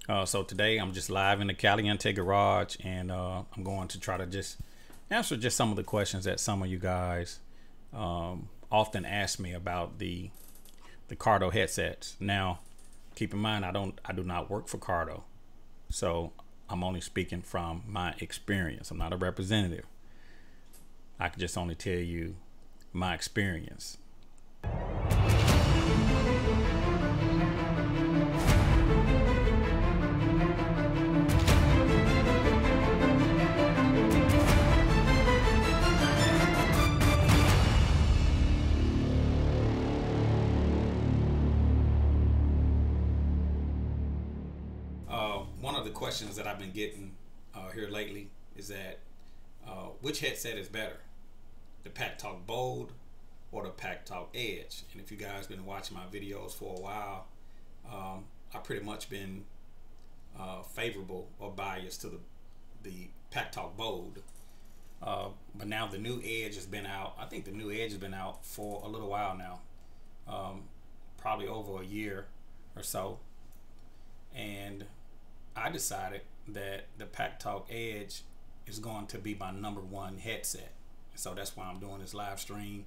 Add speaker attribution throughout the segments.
Speaker 1: So today I'm just live in the Caliente garage, and I'm going to try to just answer just some of the questions that some of you guys often ask me about the Cardo headsets. Now, keep in mind I do not work for Cardo, so I'm only speaking from my experience. I'm not a representative. I can just only tell you my experience. One of the questions that I've been getting here lately is that which headset is better, the Packtalk Bold or the Packtalk Edge? And if you guys been watching my videos for a while, I've pretty much been favorable or biased to the Packtalk Bold. But now the new Edge has been out. I think the new Edge has been out for a little while now, probably over a year or so. And I decided that the Packtalk Edge is going to be my #1 headset. So that's why I'm doing this live stream,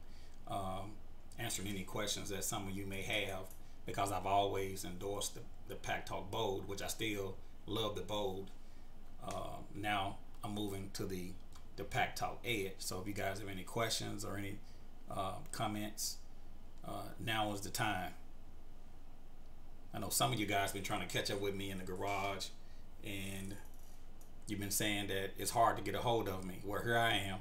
Speaker 1: answering any questions that some of you may have, because I've always endorsed the Packtalk Bold, which I still love the Bold. Now I'm moving to the Packtalk Edge. So if you guys have any questions or any comments, now is the time. I know some of you guys been trying to catch up with me in the garage, and you've been saying that it's hard to get a hold of me. Well, here I am,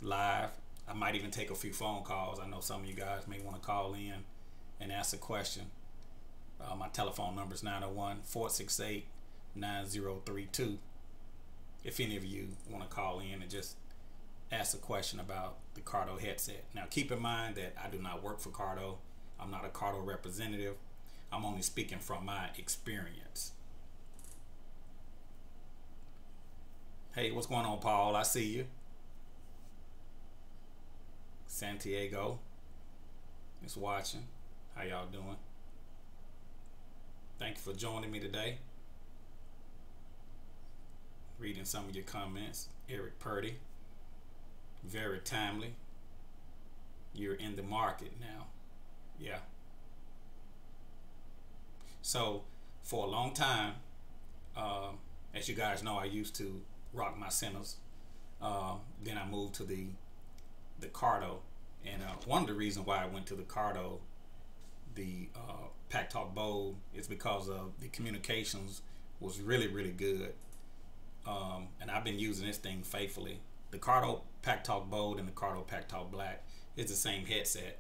Speaker 1: live. I might even take a few phone calls. I know some of you guys may want to call in and ask a question. My telephone number is 901-468-9032. If any of you want to call in and just ask a question about the Cardo headset. Now, keep in mind that I do not work for Cardo. I'm not a Cardo representative. I'm only speaking from my experience. Hey, what's going on, Paul? I see you. Santiago is watching. How y'all doing? Thank you for joining me today. Reading some of your comments. Eric Purdy. Very timely. You're in the market now. Yeah. So for a long time, as you guys know, I used to rock my centers. Then I moved to the Cardo, and one of the reasons why I went to the Cardo, the Packtalk Bold, is because of the communications was really good, and I've been using this thing faithfully. The Cardo Packtalk Bold and the Cardo Packtalk Black is the same headset.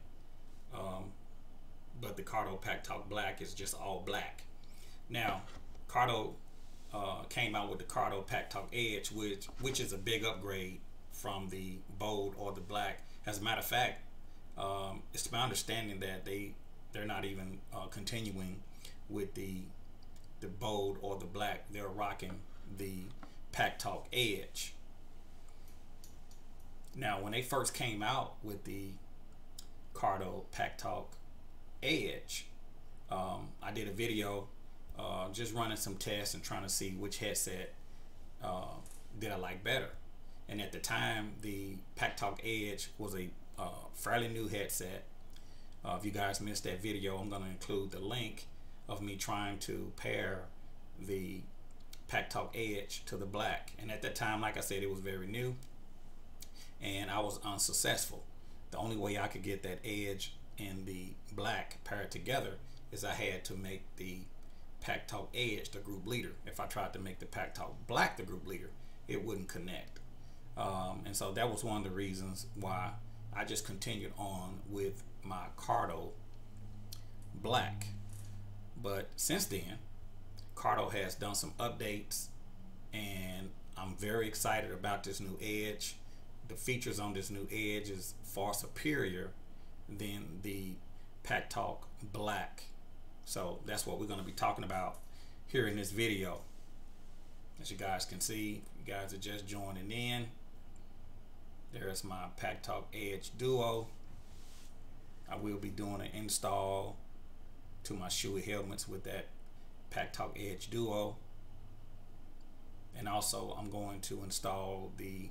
Speaker 1: But the Cardo Packtalk Black is just all black. Now, Cardo came out with the Cardo Packtalk Edge, which is a big upgrade from the Bold or the Black. As a matter of fact, it's my understanding that they're not even continuing with the Bold or the Black. They're rocking the Packtalk Edge. Now, when they first came out with the Cardo Packtalk Edge, I did a video just running some tests and trying to see which headset did I like better. And at the time, the Packtalk Edge was a fairly new headset. If you guys missed that video, I'm going to include the link of me trying to pair the Packtalk Edge to the Black. And at that time, like I said, it was very new, and I was unsuccessful. The only way I could get that Edge and the Black paired together is I had to make the Packtalk Edge the group leader. If I tried to make the Packtalk Black the group leader, it wouldn't connect. And so that was one of the reasons why I just continued on with my Cardo Black. But since then, Cardo has done some updates, and I'm very excited about this new Edge. The features on this new Edge is far superior than the Packtalk Black. So that's what we're going to be talking about here in this video. As you guys can see, you guys are just joining in. There's my Packtalk Edge Duo. I will be doing an install to my Shoei helmets with that Packtalk Edge Duo. And also I'm going to install the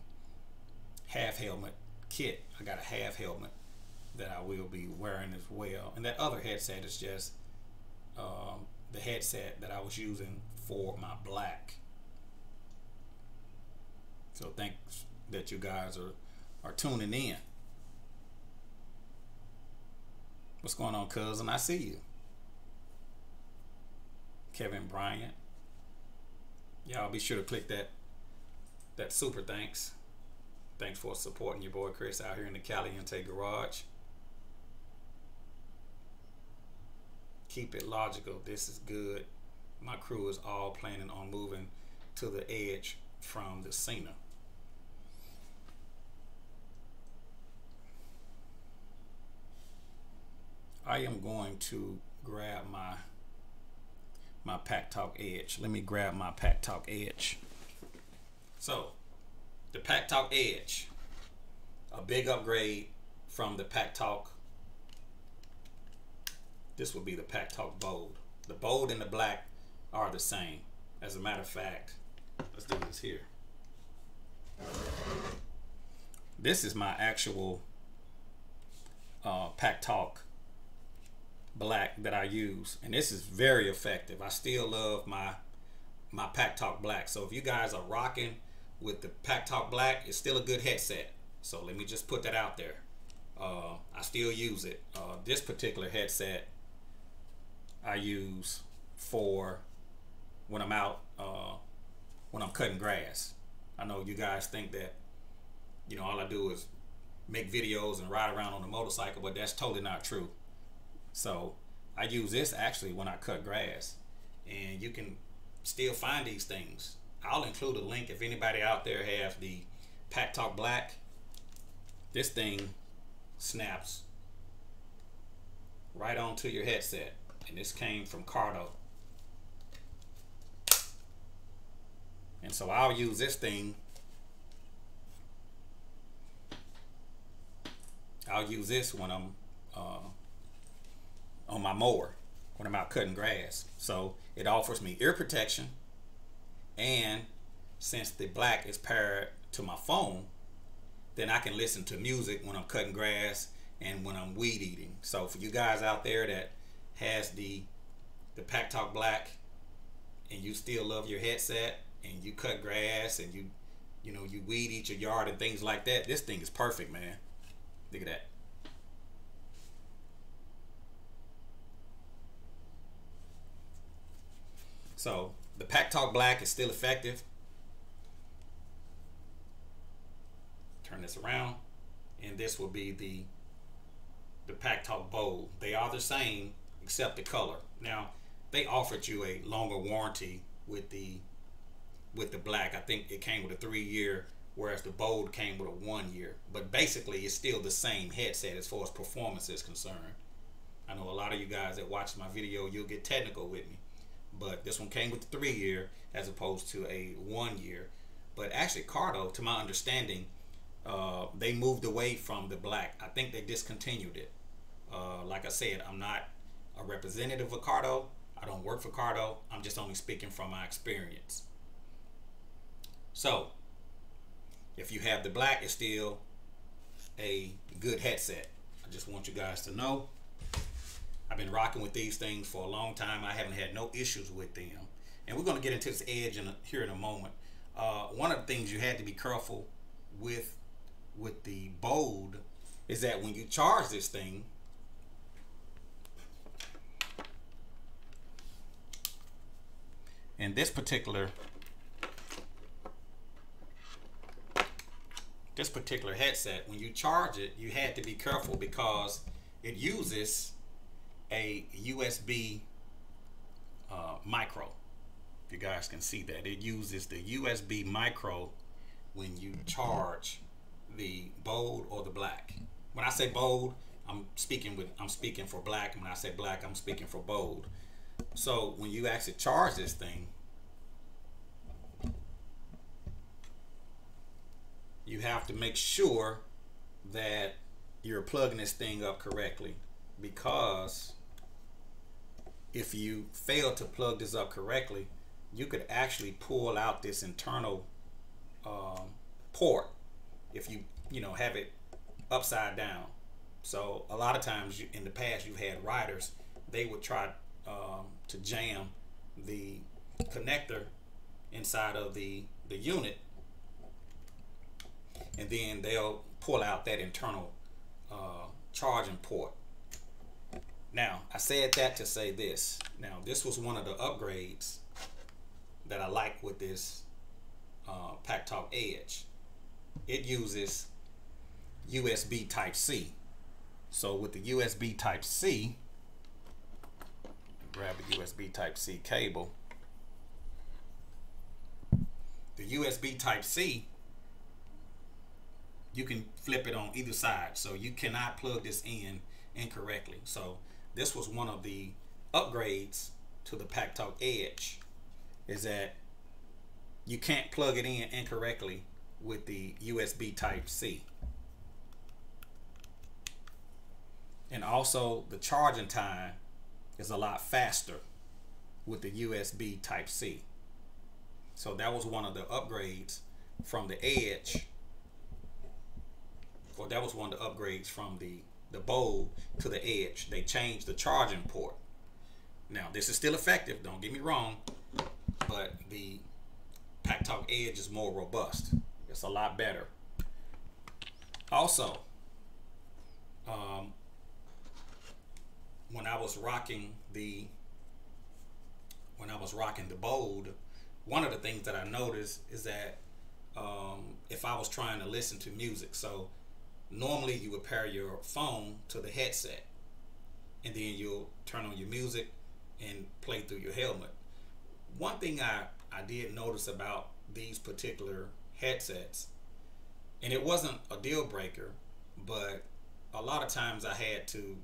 Speaker 1: half helmet kit. I got a half helmet that I will be wearing as well. And that other headset is just the headset that I was using for my black. So thanks that you guys are tuning in. What's going on, cousin? I see you. Kevin Bryant. Y'all be sure to click that super thanks. Thanks for supporting your boy Chris out here in the Caliente garage. Keep it logical. This is good. My crew is all planning on moving to the edge from the Cena. I am going to grab my Packtalk Edge. Let me grab my Packtalk Edge. So, the Packtalk Edge, a big upgrade from the Packtalk. This will be the Packtalk Bold. The Bold and the black are the same. As a matter of fact, let's do this here. This is my actual Packtalk black that I use, and this is very effective. I still love my Packtalk black. So if you guys are rocking with the Packtalk black, it's still a good headset. So let me just put that out there. I still use it. This particular headset I use for when I'm out, when I'm cutting grass. I know you guys think that, you know, all I do is make videos and ride around on a motorcycle, but that's totally not true. So I use this actually when I cut grass, and you can still find these things. I'll include a link if anybody out there has the Packtalk black. This thing snaps right onto your headset, and this came from Cardo. And so I'll use this thing. I'll use this when I'm on my mower, when I'm out cutting grass. So it offers me ear protection, and since the black is paired to my phone, then I can listen to music when I'm cutting grass and when I'm weed eating. So for you guys out there that has the Packtalk black, and you still love your headset, and you cut grass, and you know you weed eat your yard and things like that, this thing is perfect, man. Look at that. So the Packtalk black is still effective. Turn this around, and this will be the Packtalk Bold. They are the same except the color. Now they offered you a longer warranty with the black. I think it came with a 3-year, whereas the Bold came with a 1-year. But basically it's still the same headset as far as performance is concerned. I know a lot of you guys that watch my video, you'll get technical with me, but this one came with the 3-year as opposed to a 1-year. But actually Cardo, to my understanding, they moved away from the black. I think they discontinued it. Like I said, I'm not a representative of Cardo. I don't work for Cardo. I'm just only speaking from my experience. So if you have the black, it's still a good headset. I just want you guys to know I've been rocking with these things for a long time. I haven't had no issues with them. And we're going to get into this edge here in a moment. One of the things you had to be careful with the Bold is that when you charge this thing, and this particular headset, when you charge it, you had to be careful because it uses a USB micro. If you guys can see that, it uses the USB micro when you charge the Bold or the black. When I say Bold, I'm speaking for black. When I say black, I'm speaking for Bold. So when you actually charge this thing, you have to make sure that you're plugging this thing up correctly, because if you fail to plug this up correctly, you could actually pull out this internal port if you know have it upside down. So a lot of times in the past you've had riders, they would try to jam the connector inside of the unit, and then they'll pull out that internal charging port. Now, I said that to say this. Now, this was one of the upgrades that I like with this Packtalk Edge. It uses USB Type-C. So with the USB Type-C, grab the USB Type-C cable. The USB Type-C, you can flip it on either side, so you cannot plug this in incorrectly. So this was one of the upgrades to the Packtalk Edge, is that you can't plug it in incorrectly with the USB Type-C. And also the charging time is a lot faster with the USB Type-C. So that was one of the upgrades from the Edge. Well, that was one of the upgrades from the Bold to the Edge. They changed the charging port. Now, this is still effective, don't get me wrong, but the Packtalk Edge is more robust. It's a lot better. Also, when I was rocking the Bold, one of the things that I noticed is that if I was trying to listen to music, so normally you would pair your phone to the headset, and then you'll turn on your music and play through your helmet. One thing I did notice about these particular headsets, and it wasn't a deal breaker, but a lot of times I had to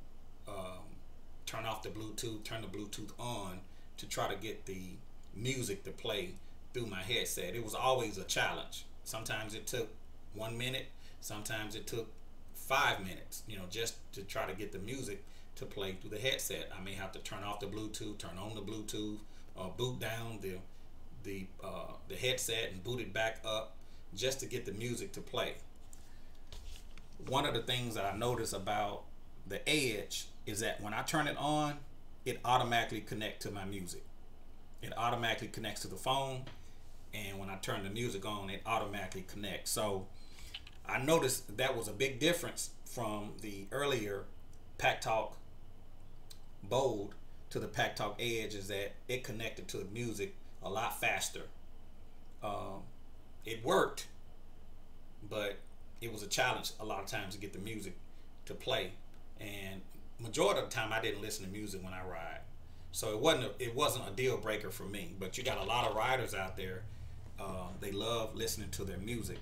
Speaker 1: turn off the Bluetooth, turn the Bluetooth on to try to get the music to play through my headset. It was always a challenge. Sometimes it took 1 minute, sometimes it took 5 minutes, you know, just to try to get the music to play through the headset. I may have to turn off the Bluetooth, turn on the Bluetooth, boot down the headset and boot it back up just to get the music to play. One of the things that I noticed about the Edge is that when I turn it on, it automatically connects to my music. It automatically connects to the phone, and when I turn the music on, it automatically connects. So I noticed that was a big difference from the earlier Packtalk Bold to the Packtalk Edge, is that it connected to the music a lot faster. It worked, but it was a challenge a lot of times to get the music to play, and majority of the time I didn't listen to music when I ride, so it wasn't a deal breaker for me. But you got a lot of riders out there, they love listening to their music.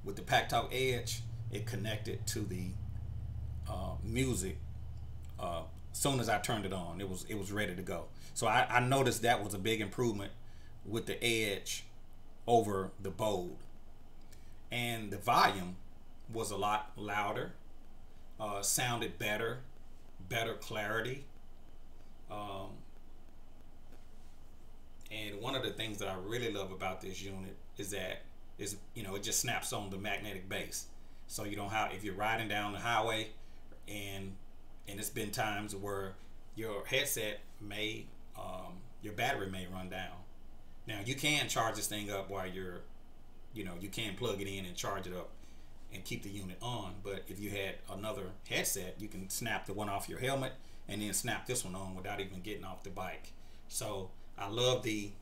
Speaker 1: With the Packtalk Edge, it connected to the music soon as I turned it on. It was ready to go. So I noticed that was a big improvement with the Edge over the Bold. And the volume was a lot louder, sounded better clarity. And one of the things that I really love about this unit is that it just snaps on the magnetic base. So you don't have, if you're riding down the highway and it's been times where your headset may, your battery may run down. Now you can charge this thing up while you can plug it in and charge it up and keep the unit on. But if you had another headset, you can snap the one off your helmet and then snap this one on without even getting off the bike. So I love the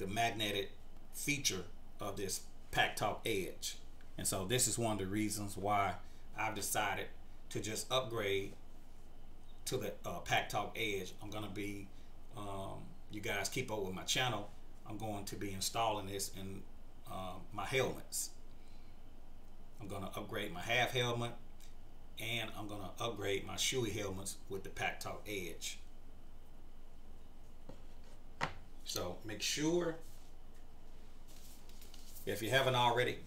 Speaker 1: magnetic feature of this Packtalk Edge. And so this is one of the reasons why I've decided to just upgrade to the Packtalk Edge. I'm going to be, you guys keep up with my channel, I'm going to be installing this in my helmets. I'm going to upgrade my half helmet, and I'm going to upgrade my shoey helmets with the Packtalk Edge. So make sure, if you haven't already,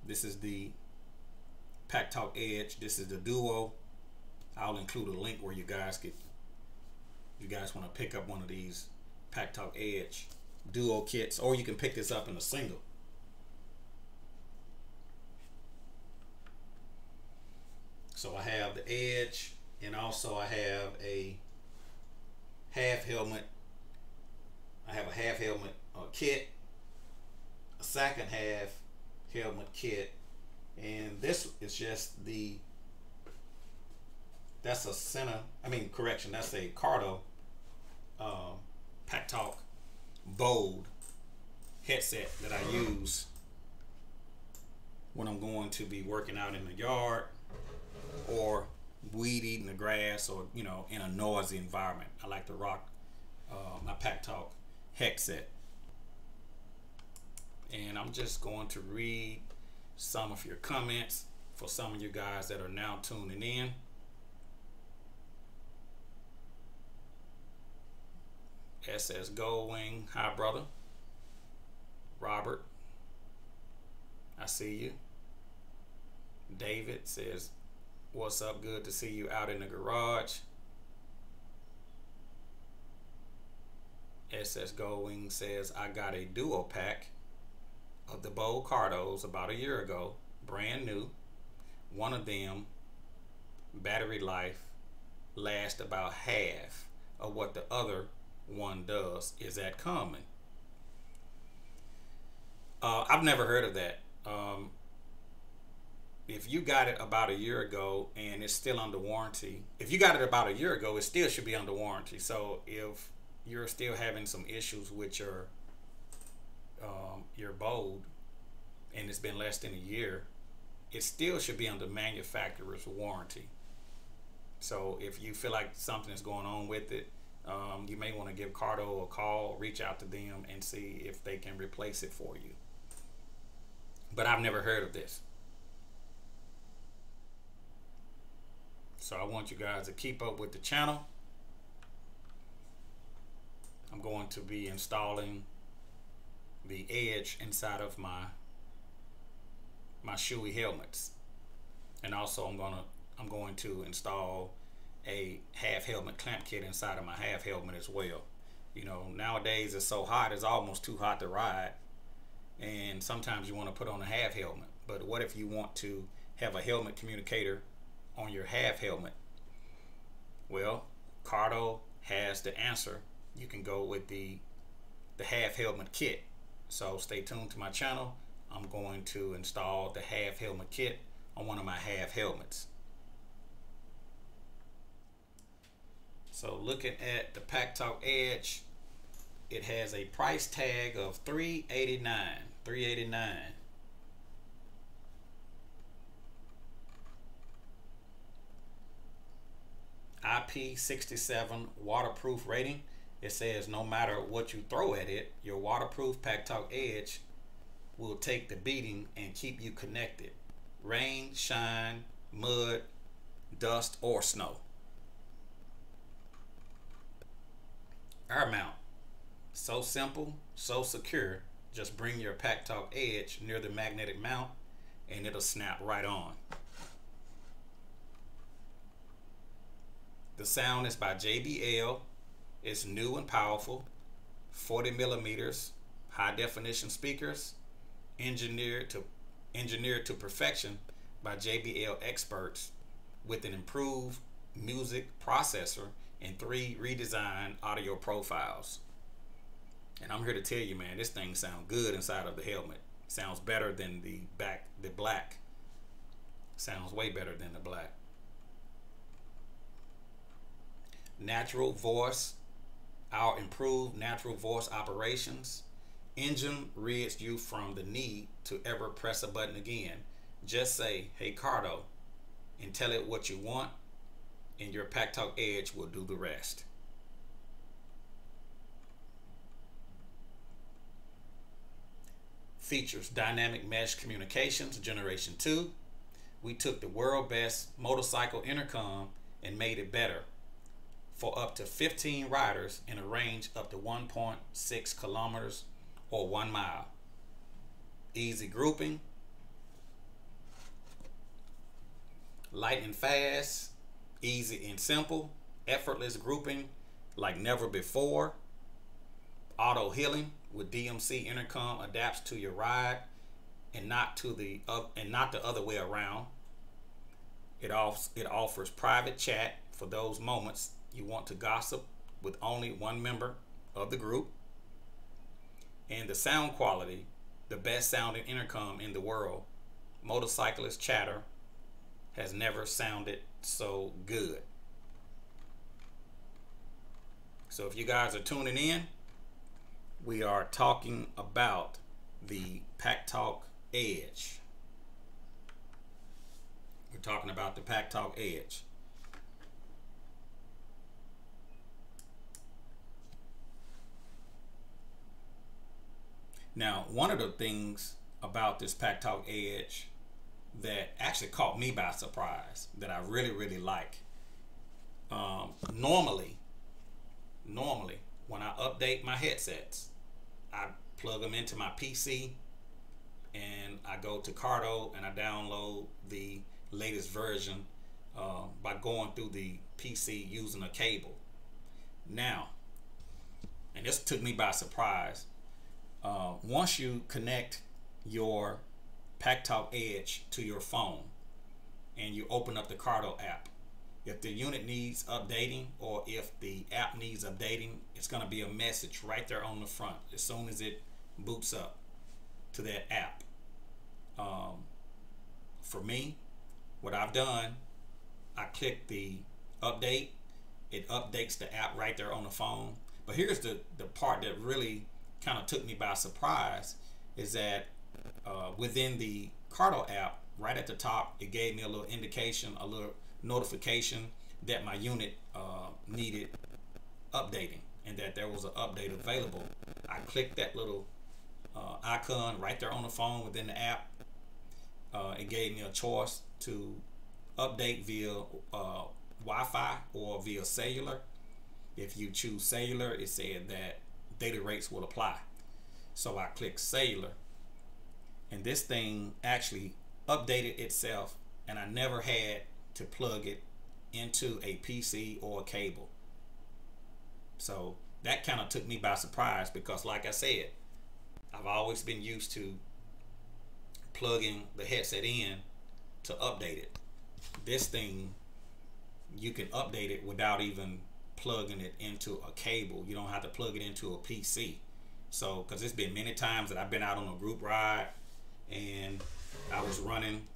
Speaker 1: this is the Packtalk Edge. This is the Duo I'll include a link where you guys want to pick up one of these Packtalk Edge duo kits, or you can pick this up in a single. So I have the Edge, and also I have a half helmet. I have a half helmet kit, a second half helmet kit, and this is just that's a that's a Cardo Packtalk Bold headset that I use when I'm going to be working out in the yard or weed eating the grass, or in a noisy environment. I like to rock my Packtalk headset. And I'm just going to read some of your comments for some of you guys that are now tuning in. SS Goldwing, hi brother. Robert, I see you. David says, what's up, good to see you out in the garage. SS Goldwing says, I got a duo pack of the Bold Cardos about a year ago, brand new. One of them battery life lasts about half of what the other one does. Is that common? I've never heard of that. If you got it about a year ago and it's still under warranty, if you got it about a year ago, it still should be under warranty. So if you're still having some issues with your Bold and it's been less than a year, it still should be under manufacturer's warranty. So if you feel like something is going on with it, you may want to give Cardo a call, reach out to them and see if they can replace it for you. But I've never heard of this. So I want you guys to keep up with the channel. I'm going to be installing the Edge inside of my Shoei helmets, and also I'm going to install a half helmet clamp kit inside of my half helmet as well. Nowadays it's so hot, it's almost too hot to ride, and sometimes you want to put on a half helmet. But what if you want to have a helmet communicator on your half helmet? Well, Cardo has the answer. You can go with the half helmet kit. So stay tuned to my channel. I'm going to install the half helmet kit on one of my half helmets. So looking at the Packtalk Edge, it has a price tag of $389. IP67 waterproof rating. It says no matter what you throw at it, your waterproof Packtalk Edge will take the beating and keep you connected. Rain, shine, mud, dust, or snow. Our mount. So simple, so secure. Just bring your Packtalk Edge near the magnetic mount and it'll snap right on. The sound is by JBL. It's new and powerful. 40 millimeters, high definition speakers, engineered to perfection by JBL experts, with an improved music processor and 3 redesigned audio profiles. And I'm here to tell you, man, this thing sounds good inside of the helmet. Sounds better than the black. Sounds way better than the black. Natural voice. Our improved natural voice operations engine rids you from the need to ever press a button again. Just say, hey Cardo, and tell it what you want, and your Packtalk Edge will do the rest. Features: dynamic mesh communications generation 2. We took the world best motorcycle intercom and made it better for up to 15 riders in a range up to 1.6 kilometers or 1 mile. Easy grouping, light and fast, easy and simple, effortless grouping like never before. Auto healing with DMC Intercom adapts to your ride and not the other way around. It offers private chat for those moments you want to gossip with only one member of the group. And the sound quality, the best sounding intercom in the world. Motorcyclist chatter has never sounded so good. So if you guys are tuning in, we are talking about the Packtalk Edge. We're talking about the Packtalk Edge. Now, one of the things about this Packtalk Edge that actually caught me by surprise, that I really like. Normally, when I update my headsets, I plug them into my PC and I go to Cardo and I download the latest version by going through the PC using a cable. Now, and this took me by surprise, once you connect your Packtalk Edge to your phone and you open up the Cardo app, if the unit needs updating or if the app needs updating, it's going to be a message right there on the front as soon as it boots up to that app. For me, what I've done, I click the update. It updates the app right there on the phone. But here's the part that really kind of took me by surprise, is that within the Cardo app, right at the top, it gave me a little indication, a little notification that my unit needed updating and that there was an update available. I clicked that little icon right there on the phone within the app. It gave me a choice to update via Wi-Fi or via cellular. If you choose cellular, it said that data rates will apply. So I clicked cellular, and this thing actually updated itself, and I never had to plug it into a PC or a cable. So that kind of took me by surprise, because like I said, I've always been used to plugging the headset in to update it. This thing, you can update it without even plugging it into a cable. You don't have to plug it into a PC. So, because it's been many times that I've been out on a group ride and I was running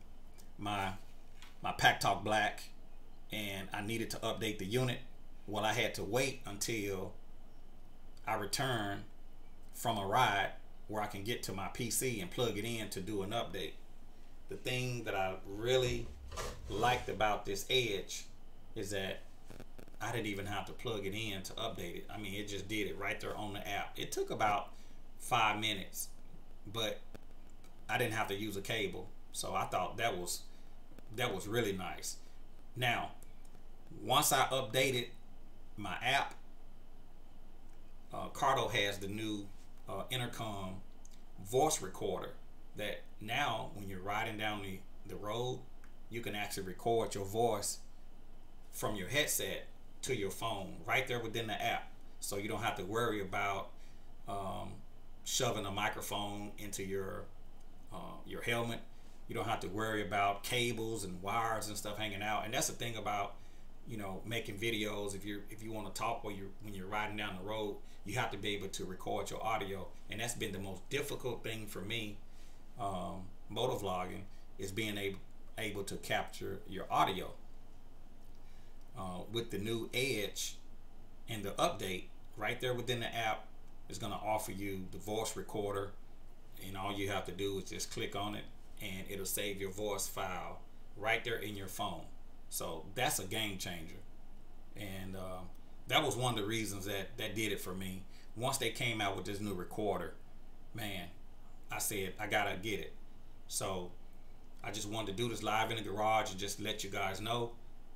Speaker 1: my Packtalk Black and I needed to update the unit. Well, I had to wait until I returned from a ride where I can get to my PC and plug it in to do an update. The thing that I really liked about this Edge is that I didn't even have to plug it in to update it. I mean, it just did it right there on the app. It took about 5 minutes, but I didn't have to use a cable. So I thought that was really nice. Now, once I updated my app, Cardo has the new Intercom voice recorder that now when you're riding down the road, you can actually record your voice from your headset to your phone right there within the app. So you don't have to worry about shoving a microphone into your helmet. You don't have to worry about cables and wires and stuff hanging out. And that's the thing about, you know, making videos. If you want to talk when you're riding down the road, you have to be able to record your audio. And that's been the most difficult thing for me, motovlogging, is being able to capture your audio. With the new Edge and the update right there within the app, is going to offer you the voice recorder, and all you have to do is just click on it and it'll save your voice file right there in your phone. So that's a game changer, and that was one of the reasons that did it for me. Once they came out with this new recorder, man, I said I gotta get it. So I just wanted to do this live in the garage and just let you guys know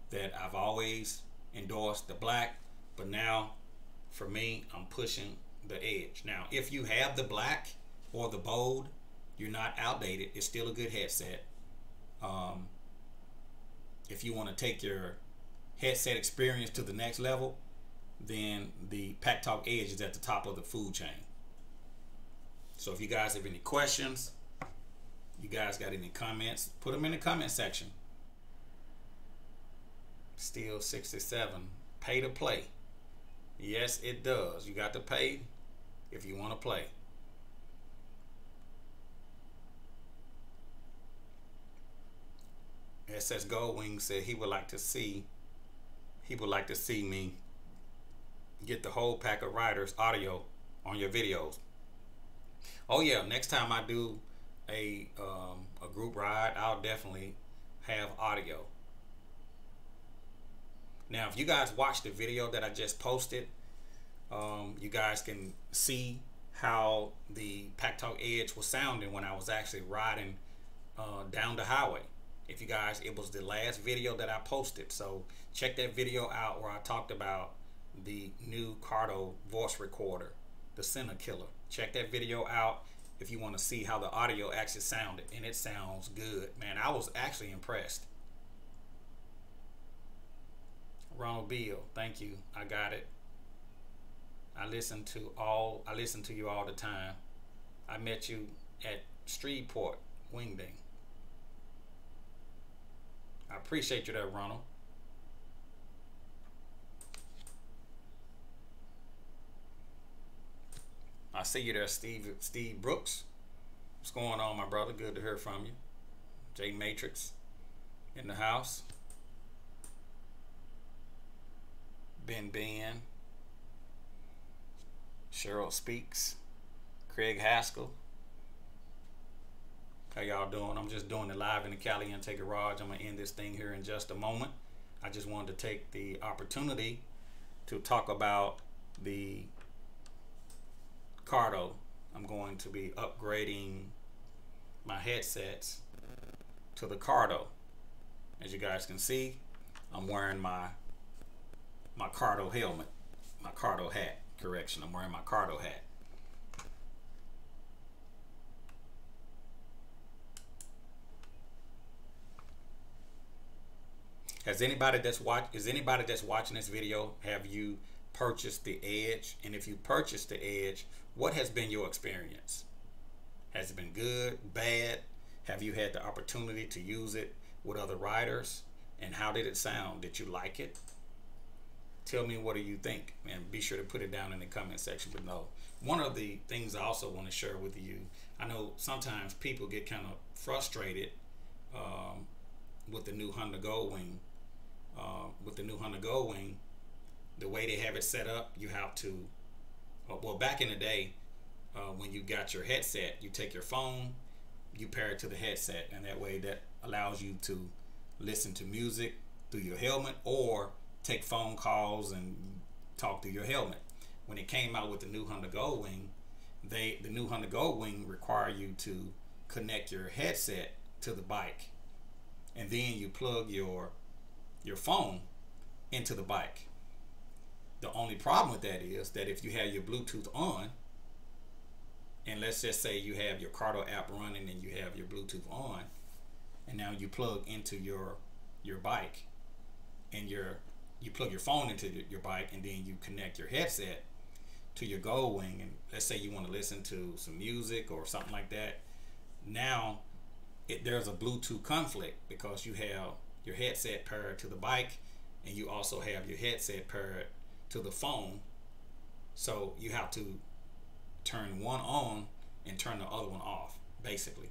Speaker 1: that I've always endorsed the black, but now for me, I'm pushing the Edge. Now, if you have the black or the bold, you're not outdated. It's still a good headset. If you want to take your headset experience to the next level, then the Packtalk Edge is at the top of the food chain. So if you guys have any questions, you guys got any comments, put them in the comment section. Still 67. Pay to play. Yes, it does. You got to pay if you want to play. SS Goldwing said he would like to see me get the whole pack of riders audio on your videos. Oh yeah, next time I do a group ride, I'll definitely have audio. Now, if you guys watch the video that I just posted, you guys can see how the Packtalk Edge was sounding when I was actually riding down the highway. If you guys, it was the last video that I posted, so check that video out where I talked about the new Cardo voice recorder, the Center Killer. Check that video out if you want to see how the audio actually sounded, and it sounds good, man. I was actually impressed. Ronald Beal, thank you. I got it. I listen to you all the time. I met you at Streetport, Wingding. I appreciate you there, Ronald. I see you there, Steve Brooks. What's going on, my brother? Good to hear from you. J Matrix in the house. Ben. Cheryl Speaks. Craig Haskell. How y'all doing? I'm just doing it live in the Caliente garage. I'm going to end this thing here in just a moment. I just wanted to take the opportunity to talk about the Cardo. I'm going to be upgrading my headsets to the Cardo. As you guys can see, I'm wearing my Cardo helmet, my Cardo hat. Correction, I'm wearing my Cardo hat. Is anybody that's watching this video, have you purchased the Edge? And if you purchased the Edge, what has been your experience? Has it been good, bad? Have you had the opportunity to use it with other riders? And how did it sound? Did you like it? Tell me, what do you think? And be sure to put it down in the comment section below. One of the things I also want to share with you, I know sometimes people get kind of frustrated with the new Honda Goldwing. The way they have it set up, you have to, well, back in the day, when you got your headset, you take your phone, you pair it to the headset, and that way that allows you to listen to music through your helmet or take phone calls and talk through your helmet. When it came out with the new Honda Goldwing, the new Honda Goldwing require you to connect your headset to the bike, and then you plug your phone into the bike. The only problem with that is that if you have your Bluetooth on, and let's just say you have your Cardo app running and you have your Bluetooth on, and now you plug into your bike, and you plug your phone into your bike, and then you connect your headset to your Goldwing, and let's say you want to listen to some music or something like that. Now there's a Bluetooth conflict because you have your headset paired to the bike, and you also have your headset paired to the phone. So you have to turn one on and turn the other one off. Basically,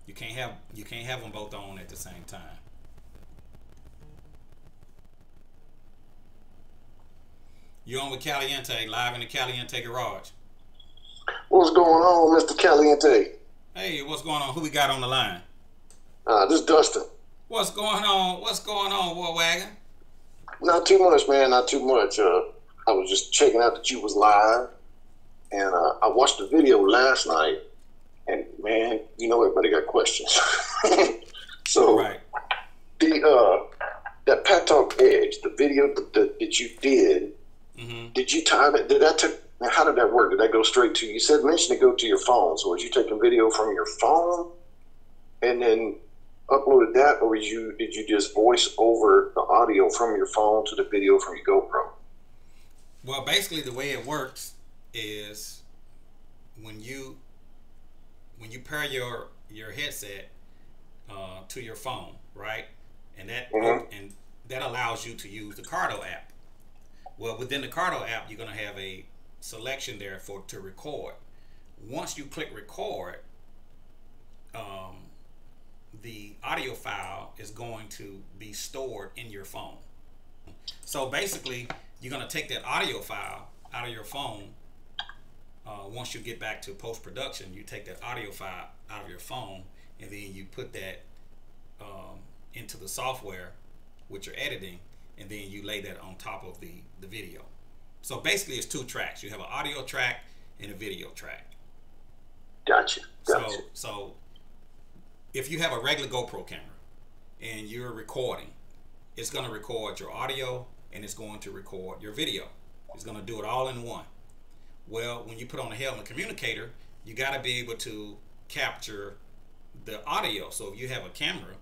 Speaker 1: you can't have them both on at the same time. You're on with Caliente, live in the Caliente garage.
Speaker 2: What's going on, Mr. Caliente?
Speaker 1: Hey, what's going on? Who we got on the line?
Speaker 2: This is Dustin.
Speaker 1: What's going on? What's going on, War Wagon?
Speaker 2: Not too much, man. Not too much. I was just checking out that you was live, and I watched the video last night, and man, you know everybody got questions. So, right. That Packtalk Edge, the video that you did, did you time it? How did that work? Did that go straight to you? Mentioned to go to your phone. So was you taking video from your phone and then uploaded that, or did you just voice over the audio from your phone to the video from your GoPro?
Speaker 1: Well, basically the way it works is when you pair your headset to your phone, right? And that allows you to use the Cardo app. Well, within the Cardo app, you're going to have a selection there to record. Once you click record, the audio file is going to be stored in your phone. So basically, you're going to take that audio file out of your phone. Once you get back to post-production, you take that audio file out of your phone, and then you put that into the software which you're editing, and then you lay that on top of the video. So basically, it's two tracks. You have an audio track and a video track.
Speaker 2: Gotcha.
Speaker 1: So if you have a regular GoPro camera and you're recording, it's going to record your audio and it's going to record your video. It's going to do it all in one. Well, when you put on a helmet communicator, you got to be able to capture the audio. So if you have a camera,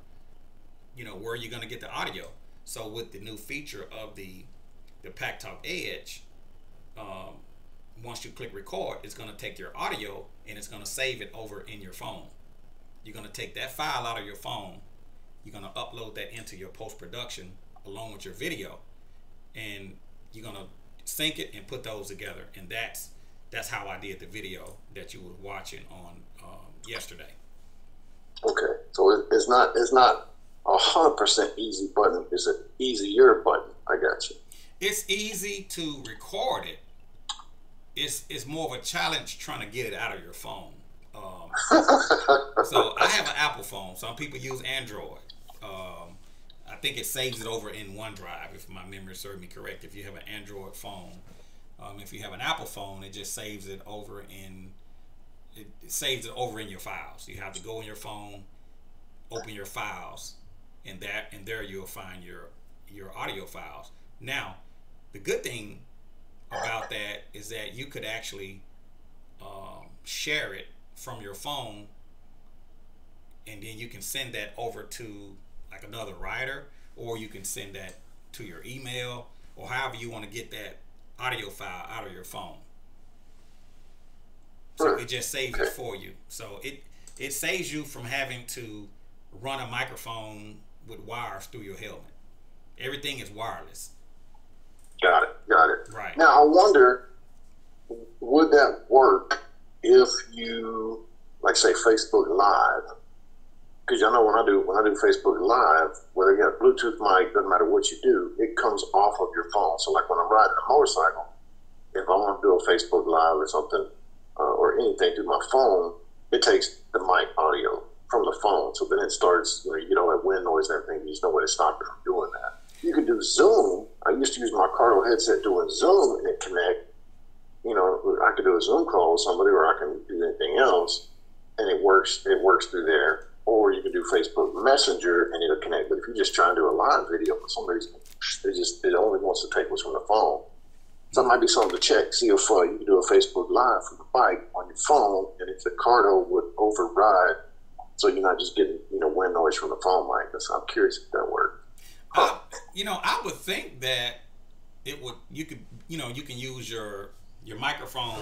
Speaker 1: you know, where you're going to get the audio. So with the new feature of the Packtalk Edge, once you click record, it's going to take your audio and it's going to save it over in your phone. You're going to take that file out of your phone. You're going to upload that into your post-production along with your video, and you're going to sync it and put those together. And that's how I did the video that you were watching on yesterday.
Speaker 2: Okay, so it's not 100% easy button. It's an easier button. I got you.
Speaker 1: It's easy to record it. It's more of a challenge trying to get it out of your phone. So I have an Apple phone. Some people use Android. I think it saves it over in OneDrive, if my memory serves me correct. If you have an Android phone, if you have an Apple phone, it just saves it over in your files. You have to go in your phone, open your files, and there you'll find your audio files. Now, the good thing about that is that you could actually share it from your phone, and then you can send that over to like another writer, or you can send that to your email, or however you want to get that audio file out of your phone. So it just saves it for you. So it saves you from having to run a microphone with wires through your helmet. Everything is wireless.
Speaker 2: Got it.
Speaker 1: Right.
Speaker 2: Now I wonder, would that work if you, like, say, Facebook Live? Because I know when I do Facebook Live, whether you got a Bluetooth mic, doesn't matter what you do, it comes off of your phone. So like when I'm riding a motorcycle, if I want to do a Facebook Live or something, or anything through my phone, it takes the mic audio from the phone. So then it starts, you know that wind noise and everything. There's no way to stop it from doing that. You can do Zoom. I used to use my Cardo headset doing Zoom and it connect. You know, I could do a Zoom call with somebody, or I can do anything else, and it works through there. Or you can do Facebook Messenger and it'll connect. But if you just try and do a live video for some reason, it only wants to take what's from the phone. So it might be something to check. See if you can do a Facebook Live from the bike on your phone, and if the Cardo would override, so you're not just getting wind noise from the phone mic. I'm curious if that worked.
Speaker 1: I would think that it would. You can use your microphone.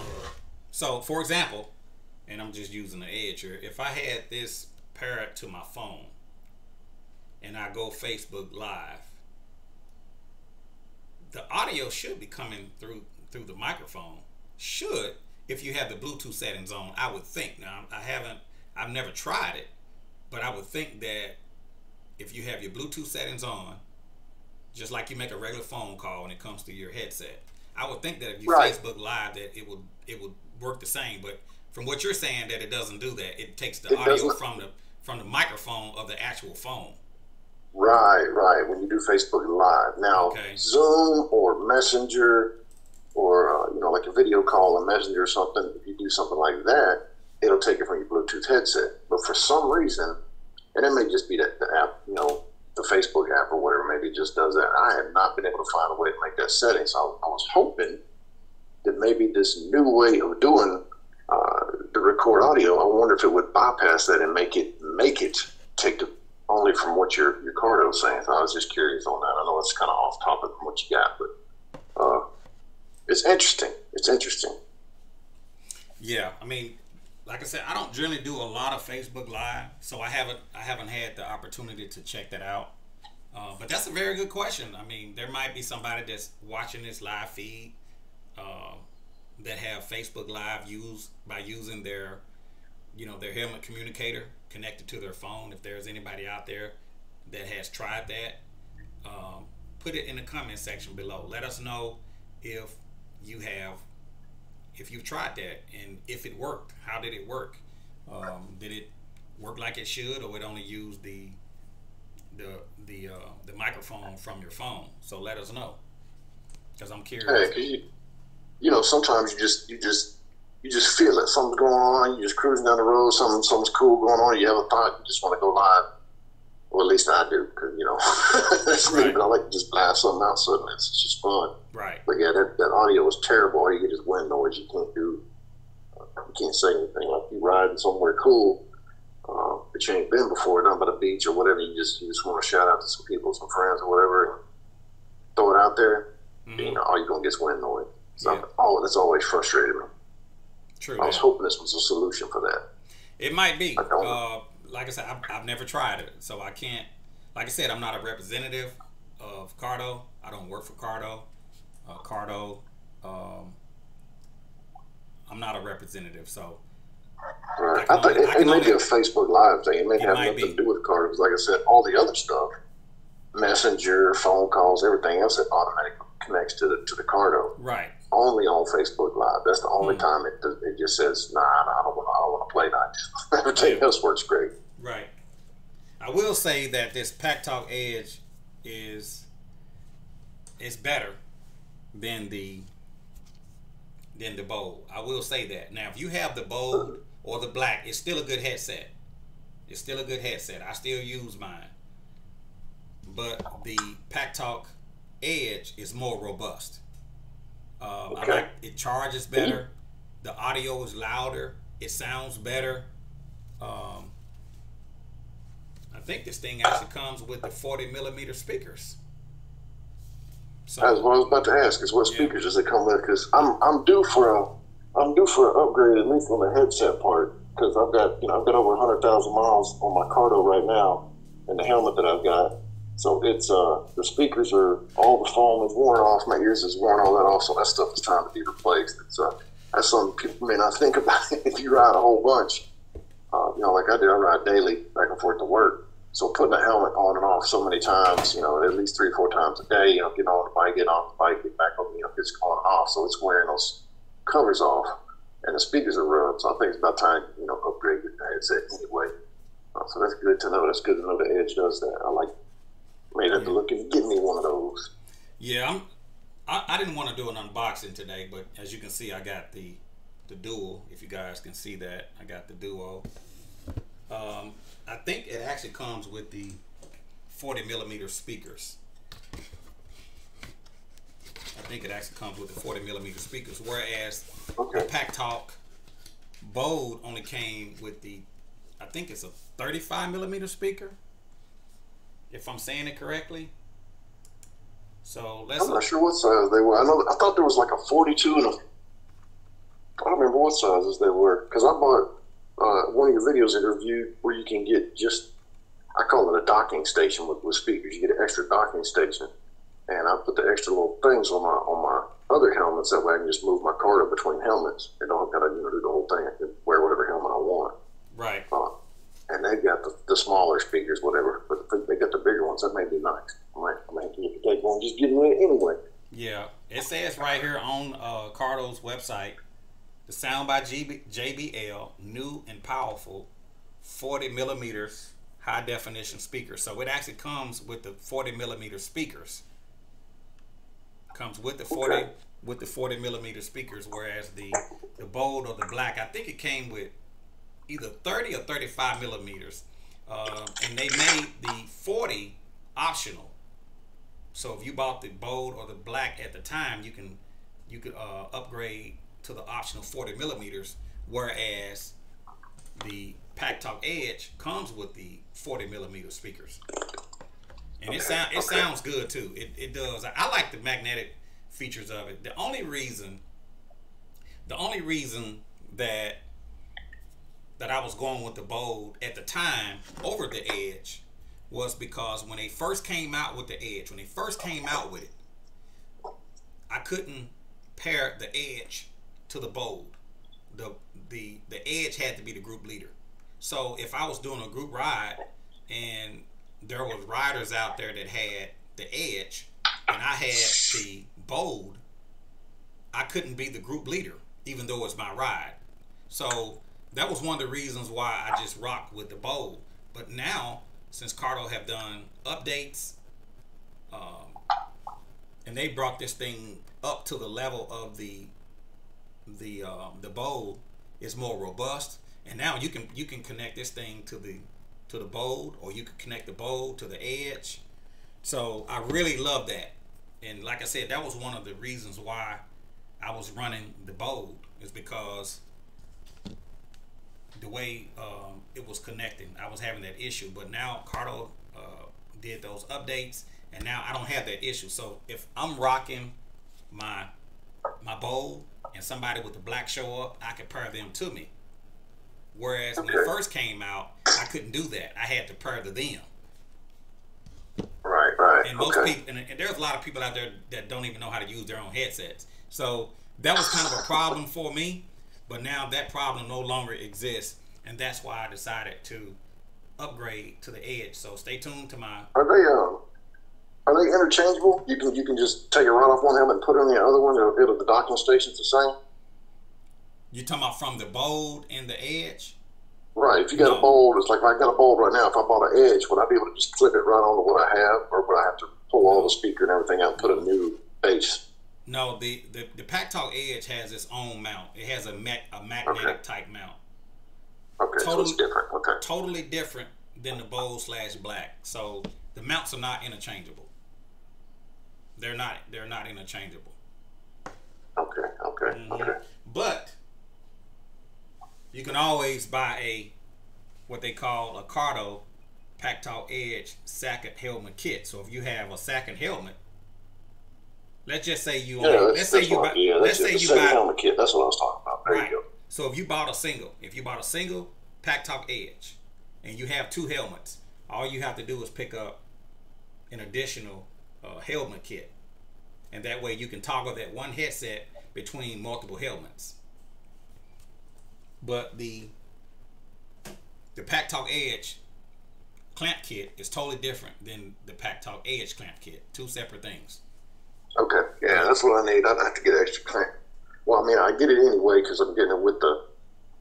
Speaker 1: So, for example, and I'm just using the Edge here. If I had this paired to my phone, and I go Facebook Live, the audio should be coming through the microphone. Should, if you have the Bluetooth settings on, I would think. Now, I've never tried it, but I would think that if you have your Bluetooth settings on, just like you make a regular phone call when it comes to your headset, I would think that if you Facebook Live, that it would work the same. But from what you're saying, that it doesn't do that. It takes the audio from the microphone of the actual phone.
Speaker 2: Right. When you do Facebook Live. Now, Zoom or Messenger, or like a video call or Messenger or something, if you do something like that, it'll take it from your Bluetooth headset. But for some reason, and it may just be that the app, the Facebook app or whatever, maybe it just does that. I have not been able to find a way to make that setting. So I was hoping that maybe this new way of doing the record audio, I wonder if it would bypass that and make it take the only from what your Cardo was saying. So I was just curious on that. I know it's kind of off topic from what you got, but it's interesting. It's interesting.
Speaker 1: Yeah, I mean, like I said, I don't generally do a lot of Facebook Live, so I haven't had the opportunity to check that out. But that's a very good question. I mean, there might be somebody that's watching this live feed that have Facebook Live by using their their helmet communicator connected to their phone. If there's anybody out there that has tried that, put it in the comment section below. Let us know if you've tried that and if it worked. How did it work? Did it work like it should, or it only used the microphone from your phone? So let us know, because I'm curious.
Speaker 2: Hey, sometimes you just feel it. Something's going on. You're just cruising down the road. Something's cool going on. You have a thought. You just want to go live. Well, at least I do, because that's me. But I like to just blast something out suddenly. It's just fun.
Speaker 1: Right.
Speaker 2: But yeah, that audio was terrible. All you get is wind noise. You can't say anything. Like you riding somewhere cool, that you ain't been before, down by the beach or whatever. You just want to shout out to some people, some friends or whatever, and throw it out there. Mm-hmm. All you're gonna get is wind noise. So that's always frustrated me.
Speaker 1: True.
Speaker 2: I was hoping this was a solution for that.
Speaker 1: It might be. Like I said, I've never tried it, so I can't. Like I said, I'm not a representative of Cardo. I don't work for Cardo. I'm not a representative, so.
Speaker 2: Right. I think it may be a Facebook Live thing. It may have nothing to do with Cardo, because like I said, all the other stuff, Messenger, phone calls, everything else, it automatically connects to the Cardo.
Speaker 1: Right.
Speaker 2: Only on Facebook Live. That's the only time it just says, nah, I don't want to play that. Everything else works great.
Speaker 1: Right. I will say that this Packtalk Edge is better than the Bold. I will say that. Now, if you have the Bold or the Black, it's still a good headset. It's still a good headset. I still use mine. But the Packtalk Edge is more robust. I like it. Charges better. The audio is louder. It sounds better. I think this thing actually comes with the 40mm speakers. So,
Speaker 2: that's what I was about to ask. Is what speakers does it come with? Because I'm due for an upgrade, at least on the headset part. Because I've got over 100,000 miles on my Cardo right now, and the helmet that I've got. So it's the speakers are, all the foam is worn off, my ears is worn all that off, so that stuff is time to be replaced. It's that's something people may not think about if you ride a whole bunch. Like I do, I ride daily back and forth to work. So putting a helmet on and off so many times, at least 3 or 4 times a day, getting on the bike, getting off the bike, get back on, it's on and off. So it's wearing those covers off, and the speakers are rubbed. So I think it's about time, upgrade the headset anyway. So that's good to know. That's good to know the Edge does that. I like. May have to look and get me one of those.
Speaker 1: Yeah, I didn't want to do an unboxing today, but as you can see, I got the Dual. If you guys can see that, I got the Duo. I think it actually comes with the 40mm speakers. I think it actually comes with the 40mm speakers, whereas the Packtalk Bold only came with I think it's a 35mm speaker, if I'm saying it correctly. So
Speaker 2: I'm not sure what size they were. I thought there was like a 42 and I don't remember what sizes they were, because I bought one of your videos I reviewed where you can get I call it a docking station with speakers. You get an extra docking station, and I put the extra little things on my other helmets. That way I can just move my Cardo between helmets. I don't have to do the whole thing. I can wear whatever helmet I want.
Speaker 1: Right.
Speaker 2: And they've got the smaller speakers, whatever, but they got the bigger ones. That may be nice. I might have to take one, just give me it anyway.
Speaker 1: Yeah, it says right here on Cardo's website, the Sound by JBL, new and powerful 40mm high definition speaker. So it actually comes with the 40mm speakers. Comes with the 40mm speakers, whereas the Bold or the Black, I think it came with either 30 or 35mm, and they made the 40 optional. So if you bought the Bold or the Black at the time, you could upgrade to the optional 40mm, whereas the Packtalk Edge comes with the 40mm speakers, and it
Speaker 2: Okay.
Speaker 1: sounds good too. It does. I like the magnetic features of it. The only reason that I was going with the Bold at the time over the Edge was because when they first came out with the Edge, when they first came out with it, I couldn't pair the Edge to the Bold. The Edge had to be the group leader. So if I was doing a group ride and there was riders out there that had the Edge and I had the Bold, I couldn't be the group leader, even though it's my ride. So that was one of the reasons why I just rocked with the Bold. But now, since Cardo have done updates, and they brought this thing up to the level of the Bold, it's more robust. And now you can connect this thing to the Bold, or you can connect the Bold to the Edge. So I really love that. And like I said, that was one of the reasons why I was running the Bold, is because the way it was connecting, I was having that issue. But now Cardo did those updates, and now I don't have that issue. So if I'm rocking my Bold and somebody with the black show up, I can pair them to me. Whereas when it first came out, I couldn't do that. I had to pair to them.
Speaker 2: Right.
Speaker 1: And most people, and there's a lot of people out there that don't even know how to use their own headsets. So that was kind of a problem for me. But now that problem no longer exists, and that's why I decided to upgrade to the Edge. So stay tuned to my.
Speaker 2: Are they interchangeable? You can just take it right off one helmet and put it on the other one. The docking station's the same.
Speaker 1: You talking about from the Bold and the Edge?
Speaker 2: Right. If you got a Bold, it's like I got a Bold right now. If I bought an Edge, would I be able to just clip it right onto what I have, or would I have to pull all the speaker and everything out and put a new base?
Speaker 1: No, the Packtalk Edge has its own mount. It has a magnetic type mount.
Speaker 2: Okay, so it's different. Okay.
Speaker 1: Totally different than the Bold/Black. So the mounts are not interchangeable. They're not interchangeable.
Speaker 2: Okay.
Speaker 1: But you can always buy what they call a Cardo Packtalk Edge second helmet kit. So if you have a second helmet, let's just say you
Speaker 2: let's say you buy helmet kit. That's what I was talking about. There you go.
Speaker 1: So if you bought a single Packtalk Edge and you have two helmets, all you have to do is pick up an additional helmet kit, and that way you can toggle that one headset between multiple helmets. But the Packtalk Edge clamp kit is totally different than the Packtalk Edge clamp kit. Two separate things.
Speaker 2: Okay, yeah, that's what I need. I'd have to get extra clamp. Well, I mean, I get it anyway because I'm getting it with the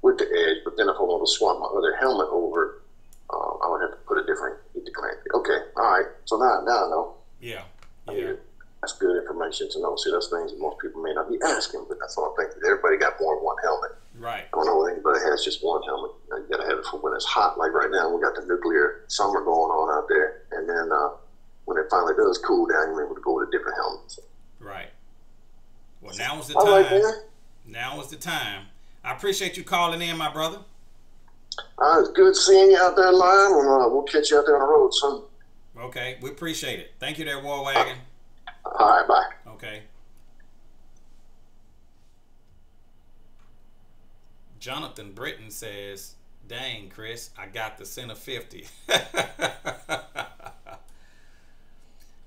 Speaker 2: Edge. But then if I want to swap my other helmet over, I would have to put a different clamp. Okay, all right. So now I know.
Speaker 1: Yeah.
Speaker 2: That's good information to know. See, that's things that most people may not be asking, but that's all I'm thinking. Everybody got more than one helmet.
Speaker 1: Right.
Speaker 2: I don't know if anybody has just one helmet. You got to have it for when it's hot. Like right now, we got the nuclear summer going on out there, and then when it finally does cool down, you're able to go with a different helmet. So.
Speaker 1: Right. Well, now is the time.
Speaker 2: All right, man.
Speaker 1: Now is the time. I appreciate you calling in, my brother.
Speaker 2: It's good seeing you out there live, and we'll catch you out there on the road soon.
Speaker 1: Okay, we appreciate it. Thank you there, War Wagon.
Speaker 2: All right, bye.
Speaker 1: Okay. Jonathan Britton says, "Dang, Chris, I got the Center 50."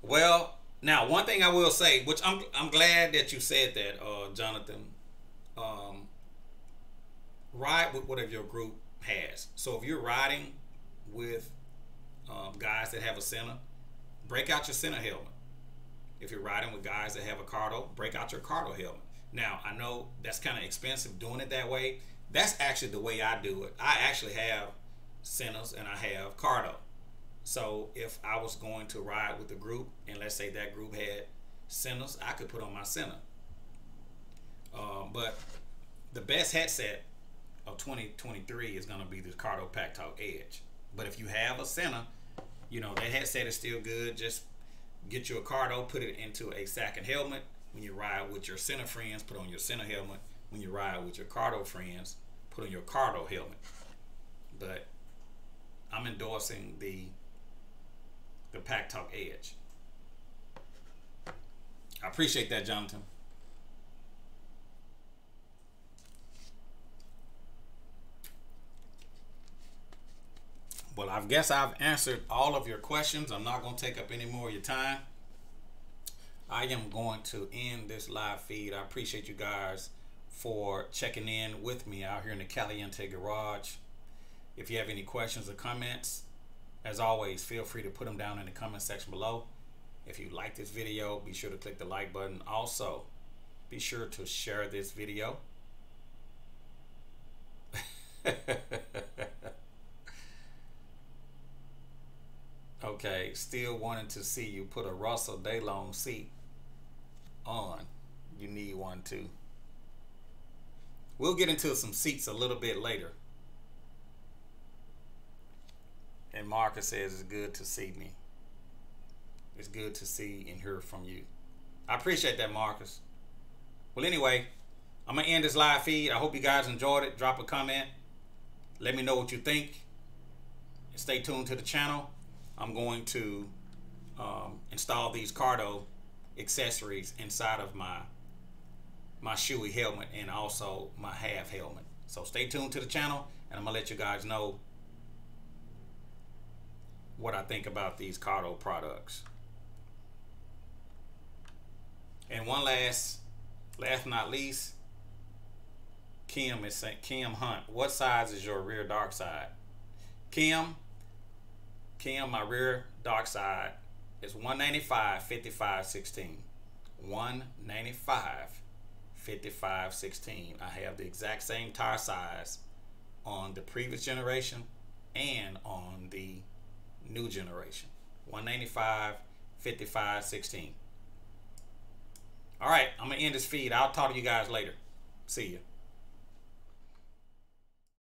Speaker 1: Well, now one thing I will say, which I'm glad that you said that, Jonathan. Ride with whatever your group has. So if you're riding with guys that have a center, break out your center helmet. If you're riding with guys that have a Cardo, break out your Cardo helmet. Now, I know that's kind of expensive doing it that way. That's actually the way I do it. I actually have centers and I have Cardo. So if I was going to ride with a group, and let's say that group had centers, I could put on my center. But the best headset of 2023 is going to be the Cardo Packtalk Edge. But if you have a center, that headset is still good. Just get you a Cardo, put it into a second helmet. When you ride with your center friends, put on your center helmet. When you ride with your Cardo friends, put on your Cardo helmet. but I'm endorsing the Packtalk Edge. I appreciate that, Jonathan. Well, I guess I've answered all of your questions. I'm not going to take up any more of your time. I am going to end this live feed. I appreciate you guys for checking in with me out here in the Caliente garage. If you have any questions or comments, as always, feel free to put them down in the comment section below. If you like this video, be sure to click the like button. Also, be sure to share this video. Okay, still wanting to see you put a Russell Daylong seat on. You need one too. We'll get into some seats a little bit later. And Marcus says it's good to see me. It's good to see and hear from you. I appreciate that, Marcus. Well, anyway, I'm going to end this live feed. I hope you guys enjoyed it. Drop a comment. Let me know what you think. And stay tuned to the channel. I'm going to install these Cardo accessories inside of my shoey helmet and also my half helmet. So stay tuned to the channel, and I'm going to let you guys know what I think about these Cardo products. And one last but not least, Kim is saying, Kim Hunt, what size is your rear dark side? Kim, my rear dark side is 195 55 16. 195 55 16. I have the exact same tire size on the previous generation and on the new generation. 195 55 16. All right, I'm gonna end this feed. I'll talk to you guys later. See you.